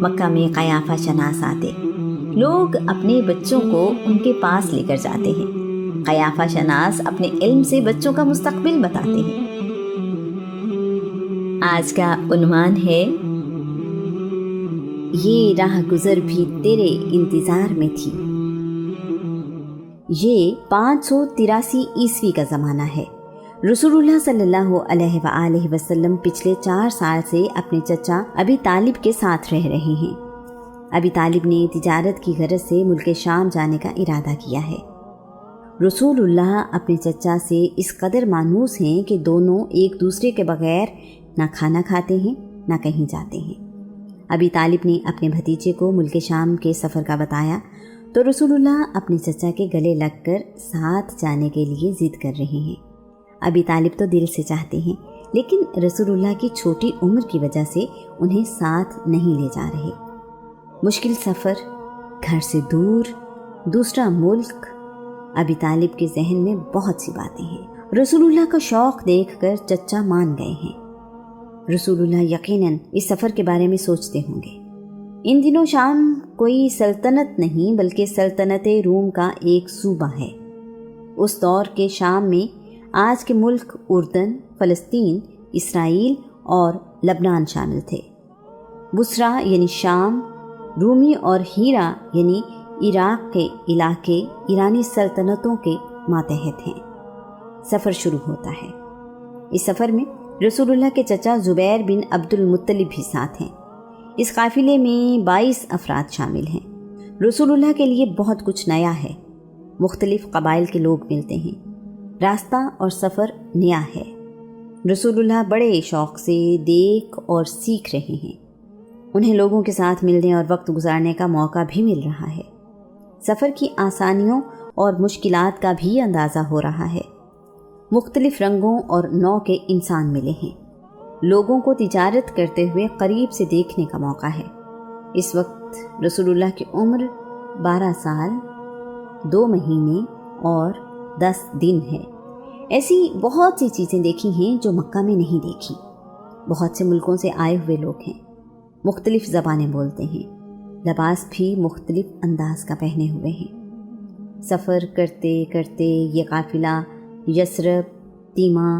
مکہ میں قیافہ شناس آتے، لوگ اپنے بچوں کو ان کے پاس لے کر جاتے ہیں، قیافہ شناس اپنے علم سے بچوں کا مستقبل بتاتے ہیں۔ آج کا عنوان ہے یہ راہ گزر بھی تیرے انتظار میں تھی۔ یہ 583 عیسوی کا زمانہ ہے۔ رسول اللہ صلی اللہ علیہ وآلہ وسلم پچھلے 4 سال سے اپنے چچا ابی طالب کے ساتھ رہ رہے ہیں۔ ابی طالب نے تجارت کی غرض سے ملک شام جانے کا ارادہ کیا ہے۔ رسول اللہ اپنے چچا سے اس قدر مانوس ہیں کہ دونوں ایک دوسرے کے بغیر نہ کھانا کھاتے ہیں نہ کہیں جاتے ہیں۔ ابی طالب نے اپنے بھتیجے کو ملک شام کے سفر کا بتایا تو رسول اللہ اپنے چچا کے گلے لگ کر ساتھ جانے کے لیے ضد کر رہے ہیں۔ ابی طالب تو دل سے چاہتے ہیں، لیکن رسول اللہ کی چھوٹی عمر کی وجہ سے انہیں ساتھ نہیں لے جا رہے۔ مشکل سفر، گھر سے دور، دوسرا ملک، ابی طالب کے ذہن میں بہت سی باتیں ہیں۔ رسول اللہ کا شوق دیکھ کر چچا مان گئے ہیں۔ رسول اللہ یقیناً اس سفر کے بارے میں سوچتے ہوں گے۔ ان دنوں شام کوئی سلطنت نہیں بلکہ سلطنت روم کا ایک صوبہ ہے۔ اس دور کے شام میں آج کے ملک اردن، فلسطین، اسرائیل اور لبنان شامل تھے۔ بصرہ یعنی شام، رومی اور ہیرا یعنی عراق کے علاقے ایرانی سلطنتوں کے ماتحت ہیں۔ سفر شروع ہوتا ہے۔ اس سفر میں رسول اللہ کے چچا زبیر بن عبد المطلب بھی ساتھ ہیں۔ اس قافلے میں 22 افراد شامل ہیں۔ رسول اللہ کے لیے بہت کچھ نیا ہے۔ مختلف قبائل کے لوگ ملتے ہیں۔ راستہ اور سفر نیا ہے۔ رسول اللہ بڑے شوق سے دیکھ اور سیکھ رہے ہیں۔ انہیں لوگوں کے ساتھ ملنے اور وقت گزارنے کا موقع بھی مل رہا ہے۔ سفر کی آسانیوں اور مشکلات کا بھی اندازہ ہو رہا ہے۔ مختلف رنگوں اور نوع کے انسان ملے ہیں۔ لوگوں کو تجارت کرتے ہوئے قریب سے دیکھنے کا موقع ہے۔ اس وقت رسول اللہ کی عمر 12 سال 2 مہینے اور 10 دن ہے۔ ایسی بہت سی چیزیں دیکھی ہیں جو مکہ میں نہیں دیکھی۔ بہت سے ملکوں سے آئے ہوئے لوگ ہیں، مختلف زبانیں بولتے ہیں، لباس بھی مختلف انداز کا پہنے ہوئے ہیں۔ سفر کرتے کرتے یہ قافلہ یثرب، تیمہ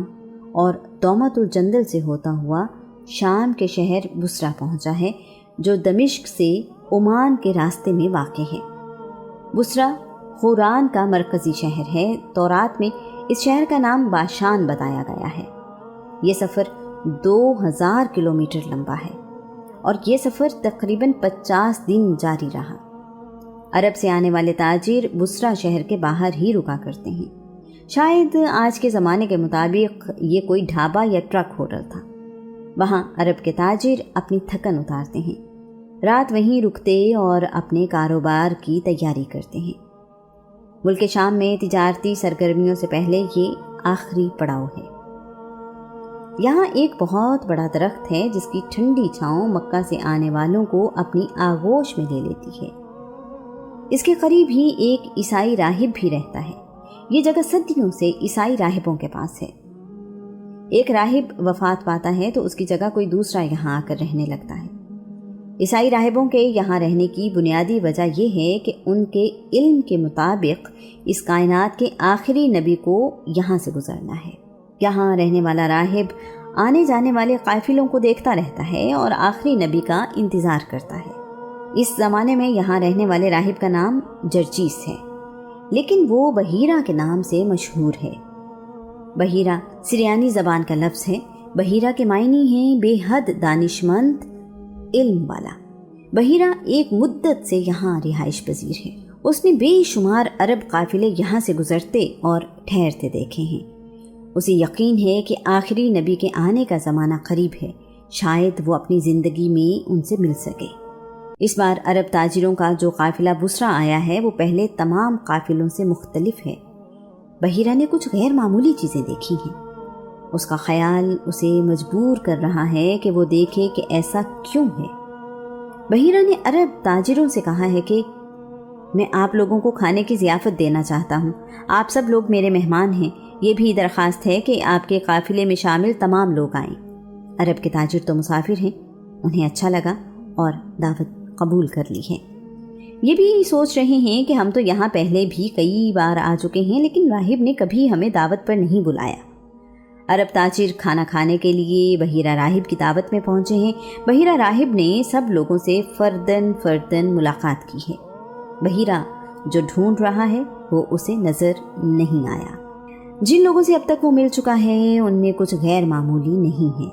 اور دومت الجندل سے ہوتا ہوا شام کے شہر بصرہ پہنچا ہے، جو دمشق سے عمان کے راستے میں واقع ہے۔ بصرہ خوران کا مرکزی شہر ہے۔ تورات میں اس شہر کا نام باشان بتایا گیا ہے۔ یہ سفر 2000 کلومیٹر لمبا ہے اور یہ سفر تقریباً 50 دن جاری رہا۔ عرب سے آنے والے تاجر بصرہ شہر کے باہر ہی رکا کرتے ہیں۔ شاید آج کے زمانے کے مطابق یہ کوئی ڈھابا یا ٹرک ہوٹل تھا۔ وہاں عرب کے تاجر اپنی تھکن اتارتے ہیں، رات وہیں رکتے اور اپنے کاروبار کی تیاری کرتے ہیں۔ ملک شام میں تجارتی سرگرمیوں سے پہلے یہ آخری پڑاؤ ہے۔ یہاں ایک بہت بڑا درخت ہے جس کی ٹھنڈی چھاؤں مکہ سے آنے والوں کو اپنی آغوش میں لے لیتی ہے۔ اس کے قریب ہی ایک عیسائی راہب بھی رہتا ہے۔ یہ جگہ صدیوں سے عیسائی راہبوں کے پاس ہے۔ ایک راہب وفات پاتا ہے تو اس کی جگہ کوئی دوسرا یہاں آ کر رہنے لگتا ہے۔ عیسائی راہبوں کے یہاں رہنے کی بنیادی وجہ یہ ہے کہ ان کے علم کے مطابق اس کائنات کے آخری نبی کو یہاں سے گزرنا ہے۔ یہاں رہنے والا راہب آنے جانے والے قافلوں کو دیکھتا رہتا ہے اور آخری نبی کا انتظار کرتا ہے۔ اس زمانے میں یہاں رہنے والے راہب کا نام جرجیس ہے، لیکن وہ بحیرہ کے نام سے مشہور ہے۔ بحیرہ سریانی زبان کا لفظ ہے۔ بحیرہ کے معنی ہیں بے حد دانشمند، علم والا۔ بحیرہ ایک مدت سے یہاں رہائش پذیر ہے۔ اس نے بے شمار عرب قافلے یہاں سے گزرتے اور ٹھہرتے دیکھے ہیں۔ اسے یقین ہے کہ آخری نبی کے آنے کا زمانہ قریب ہے، شاید وہ اپنی زندگی میں ان سے مل سکے۔ اس بار عرب تاجروں کا جو قافلہ بصرہ آیا ہے وہ پہلے تمام قافلوں سے مختلف ہے۔ بحیرہ نے کچھ غیر معمولی چیزیں دیکھی ہیں۔ اس کا خیال اسے مجبور کر رہا ہے کہ وہ دیکھے کہ ایسا کیوں ہے۔ بحیرہ نے عرب تاجروں سے کہا ہے کہ میں آپ لوگوں کو کھانے کی ضیافت دینا چاہتا ہوں، آپ سب لوگ میرے مہمان ہیں، یہ بھی درخواست ہے کہ آپ کے قافلے میں شامل تمام لوگ آئیں۔ عرب کے تاجر تو مسافر ہیں، انہیں اچھا لگا اور دعوت قبول کر لی ہے۔ یہ بھی سوچ رہے ہیں کہ ہم تو یہاں پہلے بھی کئی بار آ چکے ہیں، لیکن راہب نے کبھی ہمیں دعوت پر نہیں بلایا۔ عرب تاجر کھانا کھانے کے لیے بحیرہ راہب کی دعوت میں پہنچے ہیں۔ بحیرہ راہب نے سب لوگوں سے فردن ملاقات کی ہے۔ بحیرہ جو ڈھونڈ رہا ہے وہ اسے نظر نہیں آیا۔ جن لوگوں سے اب تک وہ مل چکا ہے ان میں کچھ غیر معمولی نہیں ہے۔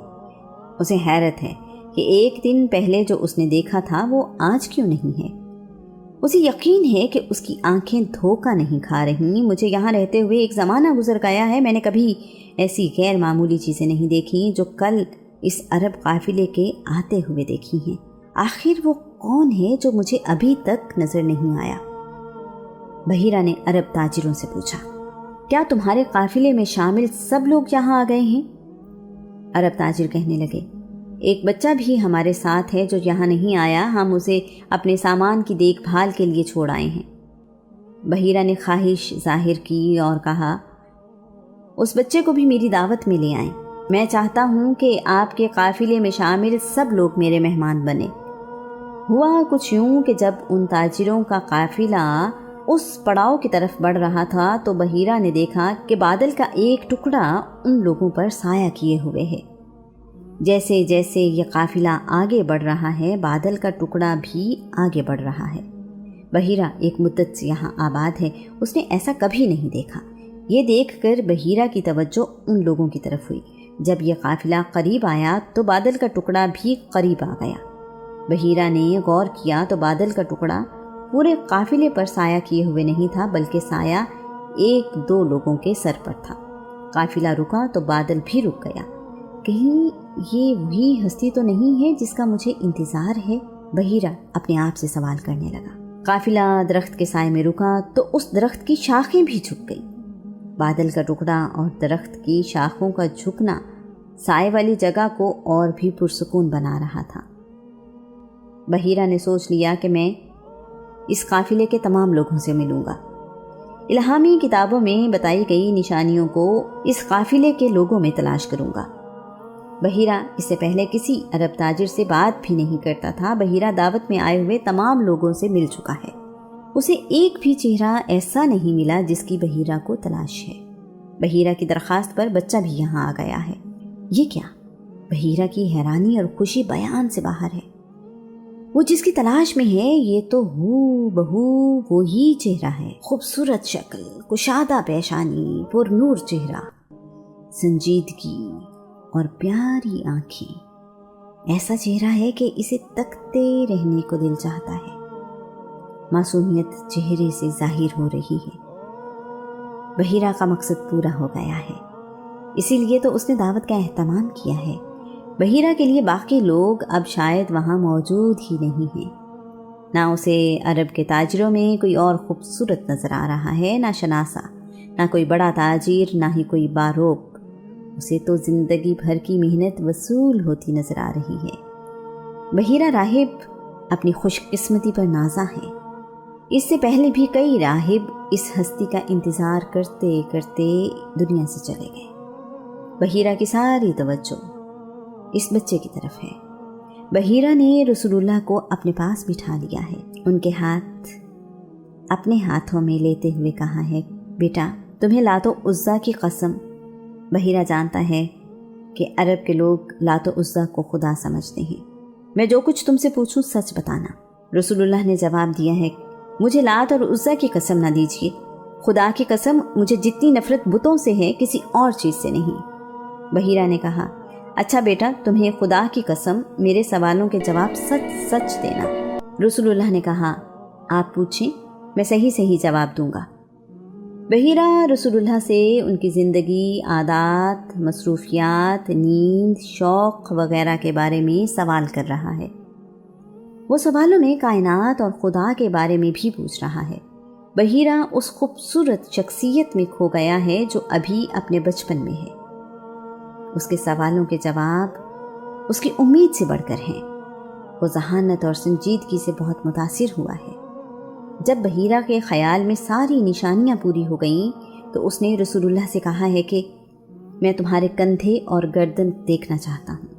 اسے حیرت ہے کہ ایک دن پہلے جو اس نے دیکھا تھا وہ آج کیوں نہیں ہے۔ اسے یقین ہے کہ اس کی آنکھیں دھوکہ نہیں کھا رہی۔ مجھے یہاں رہتے ہوئے ایک زمانہ گزر گیا ہے، میں نے کبھی ایسی غیر معمولی چیزیں نہیں دیکھی جو کل اس عرب قافلے کے آتے ہوئے دیکھی ہیں۔ آخر وہ کون ہے جو مجھے ابھی تک نظر نہیں آیا؟ بحیرہ نے عرب تاجروں سے پوچھا، کیا تمہارے قافلے میں شامل سب لوگ یہاں آ گئے ہیں؟ عرب تاجر کہنے لگے، ایک بچہ بھی ہمارے ساتھ ہے جو یہاں نہیں آیا، ہم اسے اپنے سامان کی دیکھ بھال کے لیے چھوڑ آئے ہیں۔ بحیرہ نے خواہش ظاہر کی اور کہا، اس بچے کو بھی میری دعوت میں لے آئیں، میں چاہتا ہوں کہ آپ کے قافلے میں شامل سب لوگ میرے مہمان بنے۔ ہوا کچھ یوں کہ جب ان تاجروں کا قافلہ اس پڑاؤ کی طرف بڑھ رہا تھا تو بحیرہ نے دیکھا کہ بادل کا ایک ٹکڑا ان لوگوں پر سایہ کیے ہوئے ہے۔ جیسے جیسے یہ قافلہ آگے بڑھ رہا ہے بادل کا ٹکڑا بھی آگے بڑھ رہا ہے۔ بحیرہ ایک مدت سے یہاں آباد ہے، اس نے ایسا کبھی نہیں دیکھا۔ یہ دیکھ کر بحیرہ کی توجہ ان لوگوں کی طرف ہوئی۔ جب یہ قافلہ قریب آیا تو بادل کا ٹکڑا بھی قریب آ گیا۔ بحیرہ نے غور کیا تو بادل کا ٹکڑا پورے قافلے پر سایہ کیے ہوئے نہیں تھا، بلکہ سایہ ایک دو لوگوں کے سر پر تھا۔ قافلہ رکا تو بادل بھی رک گیا۔ کہیں یہ وہی ہستی تو نہیں ہے جس کا مجھے انتظار ہے؟ بحیرہ اپنے آپ سے سوال کرنے لگا۔ قافلہ درخت کے سائے میں رکا تو اس درخت کی شاخیں بھی جھک گئیں۔ بادل کا ٹکڑا اور درخت کی شاخوں کا جھکنا سائے والی جگہ کو اور بھی پرسکون بنا رہا تھا۔ بحیرہ نے سوچ لیا کہ میں اس قافلے کے تمام لوگوں سے ملوں گا۔ الہامی کتابوں میں بتائی گئی نشانیوں کو اس قافلے کے لوگوں میں تلاش کروں گا۔ بحیرہ اس سے پہلے کسی عرب تاجر سے بات بھی نہیں کرتا تھا۔ بحیرہ دعوت میں آئے ہوئے تمام لوگوں سے مل چکا ہے۔ اسے ایک بھی چہرہ ایسا نہیں ملا جس کی بحیرہ کو تلاش ہے۔ بحیرہ کی درخواست پر بچہ بھی یہاں آ گیا ہے۔ یہ کیا؟ بحیرہ کی حیرانی اور خوشی بیان سے باہر ہے۔ وہ جس کی تلاش میں ہے یہ تو ہو بہو وہی چہرہ ہے۔ خوبصورت شکل، کشادہ پیشانی، پر نور چہرہ، سنجیدگی اور پیاری آنکھیں۔ ایسا چہرہ ہے کہ اسے تکتے رہنے کو دل چاہتا ہے۔ معصومیت چہرے سے ظاہر ہو رہی ہے۔ بحیرہ کا مقصد پورا ہو گیا ہے، اسی لیے تو اس نے دعوت کا اہتمام کیا ہے۔ بحیرہ کے لیے باقی لوگ اب شاید وہاں موجود ہی نہیں ہیں۔ نہ اسے عرب کے تاجروں میں کوئی اور خوبصورت نظر آ رہا ہے، نہ شناسا، نہ کوئی بڑا تاجر، نہ ہی کوئی باروک۔ اسے تو زندگی بھر کی محنت وصول ہوتی نظر آ رہی ہے۔ بحیرہ راہب اپنی خوش قسمتی پر نازا ہے۔ اس سے پہلے بھی کئی راہب اس ہستی کا انتظار کرتے کرتے دنیا سے چلے گئے۔ بحیرہ کی ساری توجہ اس بچے کی طرف ہے۔ بحیرہ نے رسول اللہ کو اپنے پاس بٹھا لیا ہے، ان کے ہاتھ اپنے ہاتھوں میں لیتے ہوئے کہا ہے، بیٹا تمہیں لات و عزیٰ کی قسم۔ بحیرہ جانتا ہے کہ عرب کے لوگ لات و عزیٰ کو خدا سمجھتے ہیں۔ میں جو کچھ تم سے پوچھوں سچ بتانا۔ رسول اللہ نے جواب دیا ہے، مجھے لات اور عزیٰ کی قسم نہ دیجیے، خدا کی قسم مجھے جتنی نفرت بتوں سے ہے کسی اور چیز سے نہیں۔ بحیرہ نے کہا، اچھا بیٹا تمہیں خدا کی قسم میرے سوالوں کے جواب سچ سچ دینا۔ رسول اللہ نے کہا، آپ پوچھیں، میں صحیح صحیح جواب دوں گا۔ بحیرہ رسول اللہ سے ان کی زندگی، عادات، مصروفیات، نیند، شوق وغیرہ کے بارے میں سوال کر رہا ہے۔ وہ سوالوں میں کائنات اور خدا کے بارے میں بھی پوچھ رہا ہے۔ بحیرہ اس خوبصورت شخصیت میں کھو گیا ہے جو ابھی اپنے بچپن میں ہے۔ اس کے سوالوں کے جواب اس کی امید سے بڑھ کر ہیں۔ وہ ذہانت اور سنجیدگی سے بہت متاثر ہوا ہے۔ جب بحیرہ کے خیال میں ساری نشانیاں پوری ہو گئیں تو اس نے رسول اللہ سے کہا ہے کہ میں تمہارے کندھے اور گردن دیکھنا چاہتا ہوں۔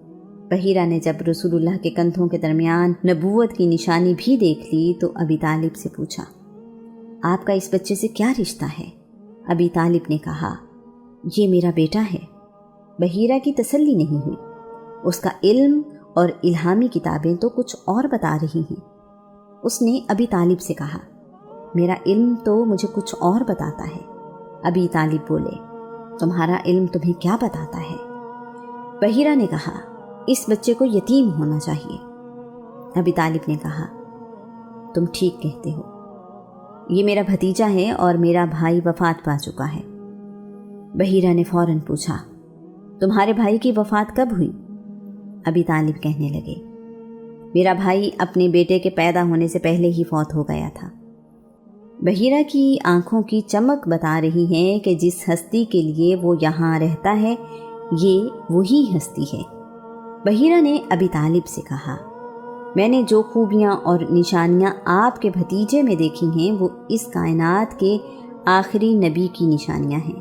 بحیرہ نے جب رسول اللہ کے کندھوں کے درمیان نبوت کی نشانی بھی دیکھ لی تو ابی طالب سے پوچھا، آپ کا اس بچے سے کیا رشتہ ہے؟ ابی طالب نے کہا، یہ میرا بیٹا ہے۔ بحیرہ کی تسلی نہیں ہوئی، اس کا علم اور الہامی کتابیں تو کچھ اور بتا رہی ہیں۔ اس نے ابی طالب سے کہا، میرا علم تو مجھے کچھ اور بتاتا ہے۔ ابی طالب بولے، تمہارا علم تمہیں کیا بتاتا ہے؟ بحیرہ نے کہا، اس بچے کو یتیم ہونا چاہیے۔ ابی طالب نے کہا، تم ٹھیک کہتے ہو، یہ میرا بھتیجا ہے اور میرا بھائی وفات پا چکا ہے۔ بحیرہ نے فوراً پوچھا، تمہارے بھائی کی وفات کب ہوئی؟ ابی طالب کہنے لگے، میرا بھائی اپنے بیٹے کے پیدا ہونے سے پہلے ہی فوت ہو گیا تھا۔ بحیرہ کی آنکھوں کی چمک بتا رہی ہے کہ جس ہستی کے لیے وہ یہاں رہتا ہے یہ وہی ہستی ہے۔ بحیرہ نے ابی طالب سے کہا، میں نے جو خوبیاں اور نشانیاں آپ کے بھتیجے میں دیکھی ہیں وہ اس کائنات کے آخری نبی کی نشانیاں ہیں۔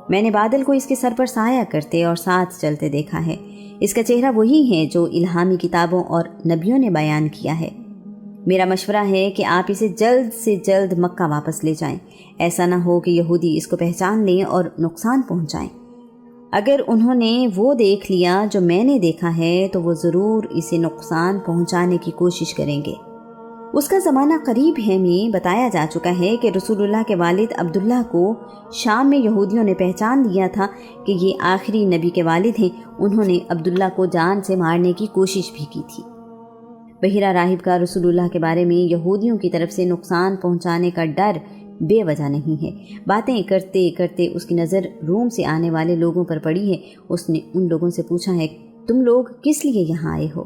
میں نے بادل کو اس کے سر پر سایہ کرتے اور ساتھ چلتے دیکھا ہے۔ اس کا چہرہ وہی ہے جو الہامی کتابوں اور نبیوں نے بیان کیا ہے۔ میرا مشورہ ہے کہ آپ اسے جلد سے جلد مکہ واپس لے جائیں، ایسا نہ ہو کہ یہودی اس کو پہچان لیں اور نقصان پہنچائیں۔ اگر انہوں نے وہ دیکھ لیا جو میں نے دیکھا ہے تو وہ ضرور اسے نقصان پہنچانے کی کوشش کریں گے۔ اس کا زمانہ قریب ہے میں بتایا جا چکا ہے کہ رسول اللہ کے والد عبداللہ کو شام میں یہودیوں نے پہچان لیا تھا کہ یہ آخری نبی کے والد ہیں۔ انہوں نے عبداللہ کو جان سے مارنے کی کوشش بھی کی تھی۔ بحیرہ راہب کا رسول اللہ کے بارے میں یہودیوں کی طرف سے نقصان پہنچانے کا ڈر بے وجہ نہیں ہے۔ باتیں کرتے کرتے اس کی نظر روم سے آنے والے لوگوں پر پڑی ہے۔ اس نے ان لوگوں سے پوچھا ہے، تم لوگ کس لیے یہاں آئے ہو؟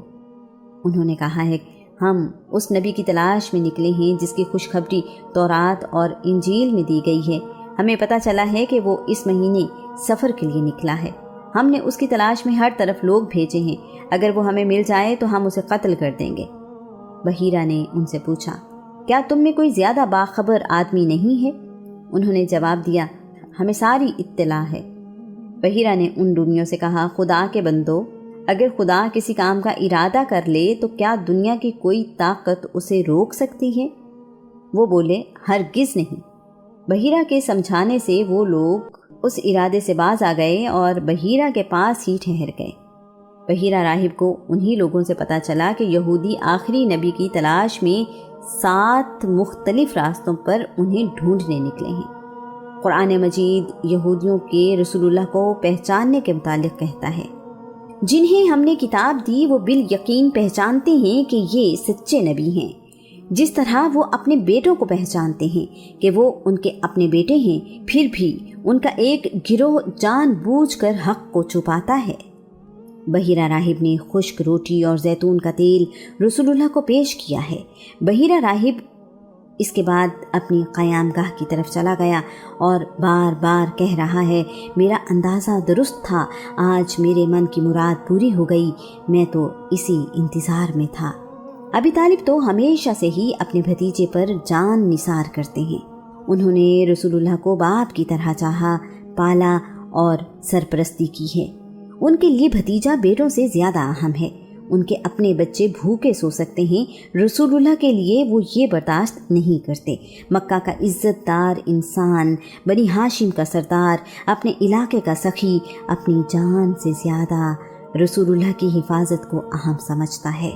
انہوں نے کہا ہے، ہم اس نبی کی تلاش میں نکلے ہیں جس کی خوشخبری تورات اور انجیل میں دی گئی ہے۔ ہمیں پتہ چلا ہے کہ وہ اس مہینے سفر کے لیے نکلا ہے۔ ہم نے اس کی تلاش میں ہر طرف لوگ بھیجے ہیں۔ اگر وہ ہمیں مل جائے تو ہم اسے قتل کر دیں گے۔ بحیرہ نے ان سے پوچھا، کیا تم میں کوئی زیادہ باخبر آدمی نہیں ہے؟ انہوں نے جواب دیا، ہمیں ساری اطلاع ہے۔ بحیرہ نے ان رومیوں سے کہا، خدا کے بندو، اگر خدا کسی کام کا ارادہ کر لے تو کیا دنیا کی کوئی طاقت اسے روک سکتی ہے؟ وہ بولے، ہرگز نہیں۔ بحیرہ کے سمجھانے سے وہ لوگ اس ارادے سے باز آ گئے اور بحیرہ کے پاس ہی ٹھہر گئے۔ بحیرہ راہب کو انہی لوگوں سے پتہ چلا کہ یہودی آخری نبی کی تلاش میں 7 مختلف راستوں پر انہیں ڈھونڈنے نکلے ہیں۔ قرآن مجید یہودیوں کے رسول اللہ کو پہچاننے کے متعلق کہتا ہے، جنہیں ہم نے کتاب دی وہ بالیقین پہچانتے ہیں کہ یہ سچے نبی ہیں، جس طرح وہ اپنے بیٹوں کو پہچانتے ہیں کہ وہ ان کے اپنے بیٹے ہیں، پھر بھی ان کا ایک گروہ جان بوجھ کر حق کو چھپاتا ہے۔ بحیرہ راہب نے خشک روٹی اور زیتون کا تیل رسول اللہ کو پیش کیا ہے۔ بحیرہ راہب اس کے بعد اپنی قیام گاہ کی طرف چلا گیا اور بار بار کہہ رہا ہے، میرا اندازہ درست تھا، آج میرے من کی مراد پوری ہو گئی، میں تو اسی انتظار میں تھا۔ ابی طالب تو ہمیشہ سے ہی اپنے بھتیجے پر جان نثار کرتے ہیں۔ انہوں نے رسول اللہ کو باپ کی طرح چاہا، پالا اور سرپرستی کی ہے۔ ان کے لیے بھتیجا بیٹوں سے زیادہ اہم ہے۔ ان کے اپنے بچے بھوکے سو سکتے ہیں، رسول اللہ کے لیے وہ یہ برداشت نہیں کرتے۔ مکہ کا عزت دار انسان، بنی ہاشم کا سردار، اپنے علاقے کا سخی، اپنی جان سے زیادہ رسول اللہ کی حفاظت کو اہم سمجھتا ہے۔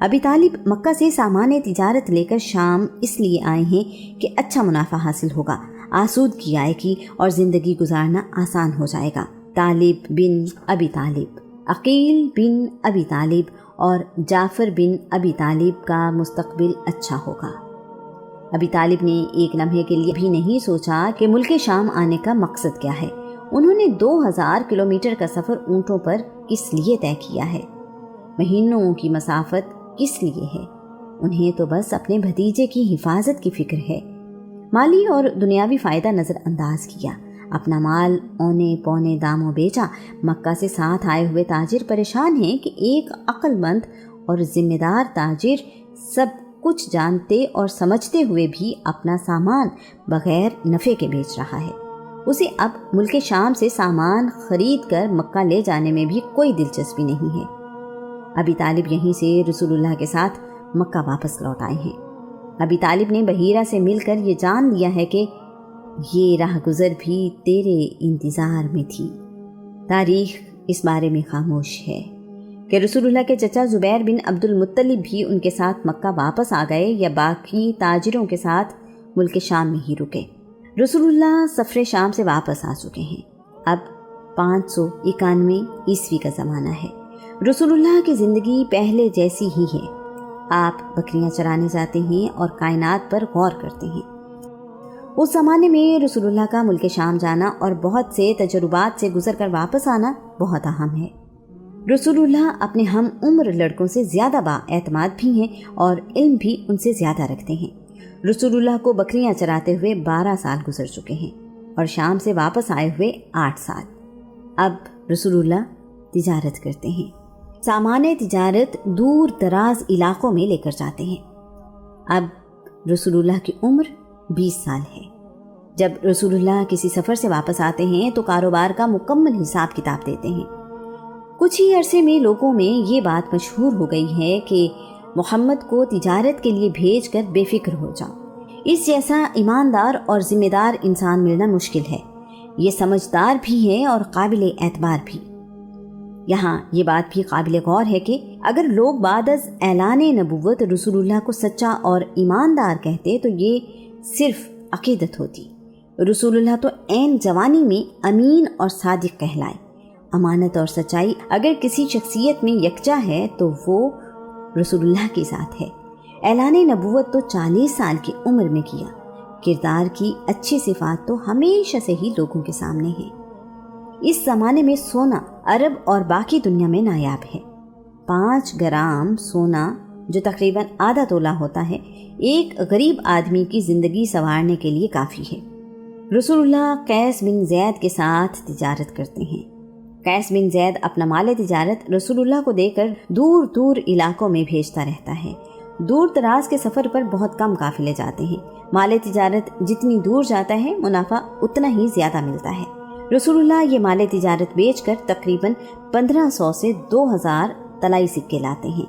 ابی طالب مکہ سے سامان تجارت لے کر شام اس لیے آئے ہیں کہ اچھا منافع حاصل ہوگا، آسودگی آئے گی اور زندگی گزارنا آسان ہو جائے گا۔ طالب بن ابی طالب، عقیل بن ابی طالب اور جعفر بن ابی طالب کا مستقبل اچھا ہوگا۔ ابی طالب نے ایک لمحے کے لیے بھی نہیں سوچا کہ ملک شام آنے کا مقصد کیا ہے۔ انہوں نے 2000 کلومیٹر کا سفر اونٹوں پر کس لیے طے کیا ہے؟ مہینوں کی مسافت کس لیے ہے؟ انہیں تو بس اپنے بھتیجے کی حفاظت کی فکر ہے۔ مالی اور دنیاوی فائدہ نظر انداز کیا، اپنا مال اونے پونے داموں بیچا۔ مکہ سے ساتھ آئے ہوئے تاجر پریشان ہیں کہ ایک عقل مند اور ذمہ دار تاجر سب کچھ جانتے اور سمجھتے ہوئے بھی اپنا سامان بغیر نفع کے بیچ رہا ہے۔ اسے اب ملک شام سے سامان خرید کر مکہ لے جانے میں بھی کوئی دلچسپی نہیں ہے۔ ابی طالب یہیں سے رسول اللہ کے ساتھ مکہ واپس لوٹ آئے ہیں۔ ابی طالب نے بحیرہ سے مل کر یہ جان لیا ہے کہ یہ راہ گزر بھی تیرے انتظار میں تھی۔ تاریخ اس بارے میں خاموش ہے کہ رسول اللہ کے چچا زبیر بن عبد المطلب بھی ان کے ساتھ مکہ واپس آ گئے یا باقی تاجروں کے ساتھ ملک شام میں ہی رکے۔ رسول اللہ سفر شام سے واپس آ چکے ہیں۔ اب 591 عیسوی کا زمانہ ہے۔ رسول اللہ کی زندگی پہلے جیسی ہی ہے۔ آپ بکریاں چرانے جاتے ہیں اور کائنات پر غور کرتے ہیں۔ اس زمانے میں رسول اللہ کا ملک شام جانا اور بہت سے تجربات سے گزر کر واپس آنا بہت اہم ہے۔ رسول اللہ اپنے ہم عمر لڑکوں سے زیادہ با اعتماد بھی ہیں اور علم بھی ان سے زیادہ رکھتے ہیں۔ رسول اللہ کو بکریاں چراتے ہوئے 12 سال گزر چکے ہیں اور شام سے واپس آئے ہوئے 8 سال۔ اب رسول اللہ تجارت کرتے ہیں۔ سامان تجارت دور دراز علاقوں میں لے کر جاتے ہیں۔ اب رسول اللہ کی عمر 20 سال ہے۔ جب رسول اللہ کسی سفر سے واپس آتے ہیں تو کاروبار کا مکمل حساب کتاب دیتے ہیں۔ کچھ ہی عرصے میں لوگوں میں یہ بات مشہور ہو گئی ہے کہ محمد کو تجارت کے لیے بھیج کر بے فکر ہو جاؤ۔ اس جیسا ایماندار اور ذمہ دار انسان ملنا مشکل ہے۔ یہ سمجھدار بھی ہے اور قابل اعتبار بھی۔ یہاں یہ بات بھی قابل غور ہے کہ اگر لوگ بعد از اعلان نبوت رسول اللہ کو سچا اور ایماندار کہتے تو یہ صرف عقیدت ہوتی۔ رسول اللہ تو عین جوانی میں امین اور صادق کہلائے۔ امانت اور سچائی اگر کسی شخصیت میں یکجا ہے تو وہ رسول اللہ کی ذات ہے۔ اعلان نبوت تو 40 سال کی عمر میں کیا۔ کردار کی اچھی صفات تو ہمیشہ سے ہی لوگوں کے سامنے ہیں۔ اس زمانے میں سونا عرب اور باقی دنیا میں نایاب ہے۔ 5 گرام سونا جو تقریباً آدھا تولہ ہوتا ہے ایک غریب آدمی کی زندگی سنوارنے کے لیے کافی ہے۔ رسول اللہ قیس بن زید کے ساتھ تجارت کرتے ہیں۔ قیس بن زید اپنا مال تجارت رسول اللہ کو دے کر دور دور علاقوں میں بھیجتا رہتا ہے۔ دور دراز کے سفر پر بہت کم قافلے جاتے ہیں۔ مال تجارت جتنی دور جاتا ہے منافع اتنا ہی زیادہ ملتا ہے۔ رسول اللہ یہ مال تجارت بیچ کر تقریباً 1500 سے 2000 طلائی سکے لاتے ہیں۔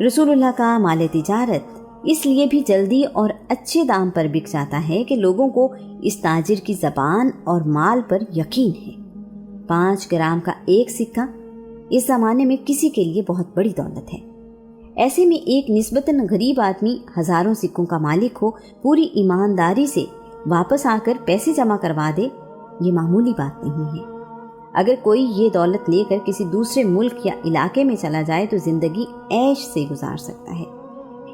رسول اللہ کا مال تجارت اس لیے بھی جلدی اور اچھے دام پر بک جاتا ہے کہ لوگوں کو اس تاجر کی زبان اور مال پر یقین ہے۔ 5 گرام کا ایک سکہ اس زمانے میں کسی کے لیے بہت بڑی دولت ہے۔ ایسے میں ایک نسبتاً غریب آدمی ہزاروں سکوں کا مالک ہو، پوری ایمانداری سے واپس آ کر پیسے جمع کروا دے، یہ معمولی بات نہیں ہے۔ اگر کوئی یہ دولت لے کر کسی دوسرے ملک یا علاقے میں چلا جائے تو زندگی عیش سے گزار سکتا ہے۔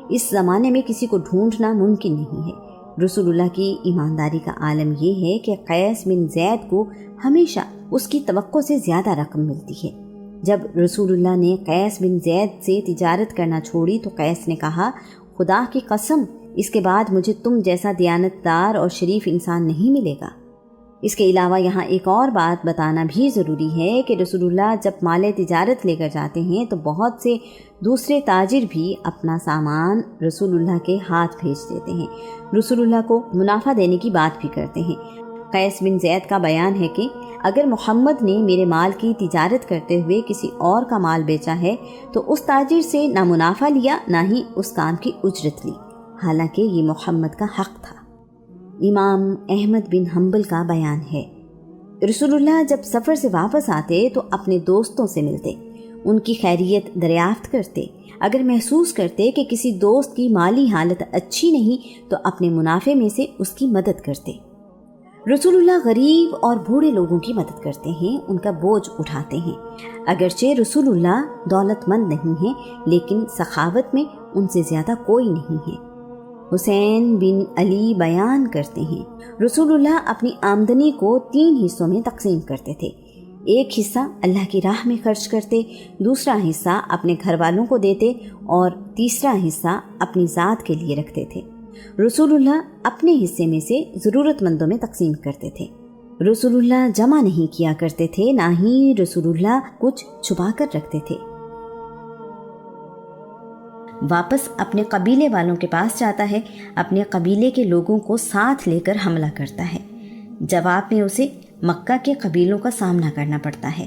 اس زمانے میں کسی کو ڈھونڈنا ممکن نہیں ہے۔ رسول اللہ کی ایمانداری کا عالم یہ ہے کہ قیس بن زید کو ہمیشہ اس کی توقع سے زیادہ رقم ملتی ہے۔ جب رسول اللہ نے قیس بن زید سے تجارت کرنا چھوڑی تو قیس نے کہا، خدا کی قسم اس کے بعد مجھے تم جیسا دیانتدار اور شریف انسان نہیں ملے گا۔ اس کے علاوہ یہاں ایک اور بات بتانا بھی ضروری ہے کہ رسول اللہ جب مال تجارت لے کر جاتے ہیں تو بہت سے دوسرے تاجر بھی اپنا سامان رسول اللہ کے ہاتھ بھیج دیتے ہیں، رسول اللہ کو منافع دینے کی بات بھی کرتے ہیں۔ قیس بن زید کا بیان ہے کہ اگر محمد نے میرے مال کی تجارت کرتے ہوئے کسی اور کا مال بیچا ہے تو اس تاجر سے نہ منافع لیا نہ ہی اس کام کی اجرت لی، حالانکہ یہ محمد کا حق تھا۔ امام احمد بن حنبل کا بیان ہے، رسول اللہ جب سفر سے واپس آتے تو اپنے دوستوں سے ملتے، ان کی خیریت دریافت کرتے۔ اگر محسوس کرتے کہ کسی دوست کی مالی حالت اچھی نہیں تو اپنے منافع میں سے اس کی مدد کرتے۔ رسول اللہ غریب اور بوڑھے لوگوں کی مدد کرتے ہیں، ان کا بوجھ اٹھاتے ہیں۔ اگرچہ رسول اللہ دولت مند نہیں ہیں لیکن سخاوت میں ان سے زیادہ کوئی نہیں ہے۔ حسین بن علی بیان کرتے ہیں، رسول اللہ اپنی آمدنی کو 3 حصوں میں تقسیم کرتے تھے۔ ایک حصہ اللہ کی راہ میں خرچ کرتے، دوسرا حصہ اپنے گھر والوں کو دیتے اور تیسرا حصہ اپنی ذات کے لیے رکھتے تھے۔ رسول اللہ اپنے حصے میں سے ضرورت مندوں میں تقسیم کرتے تھے۔ رسول اللہ جمع نہیں کیا کرتے تھے، نہ ہی رسول اللہ کچھ چھپا کر رکھتے تھے۔ واپس اپنے قبیلے والوں کے پاس جاتا ہے، اپنے قبیلے کے لوگوں کو ساتھ لے کر حملہ کرتا ہے۔ جواب میں اسے مکہ کے قبیلوں کا سامنا کرنا پڑتا ہے۔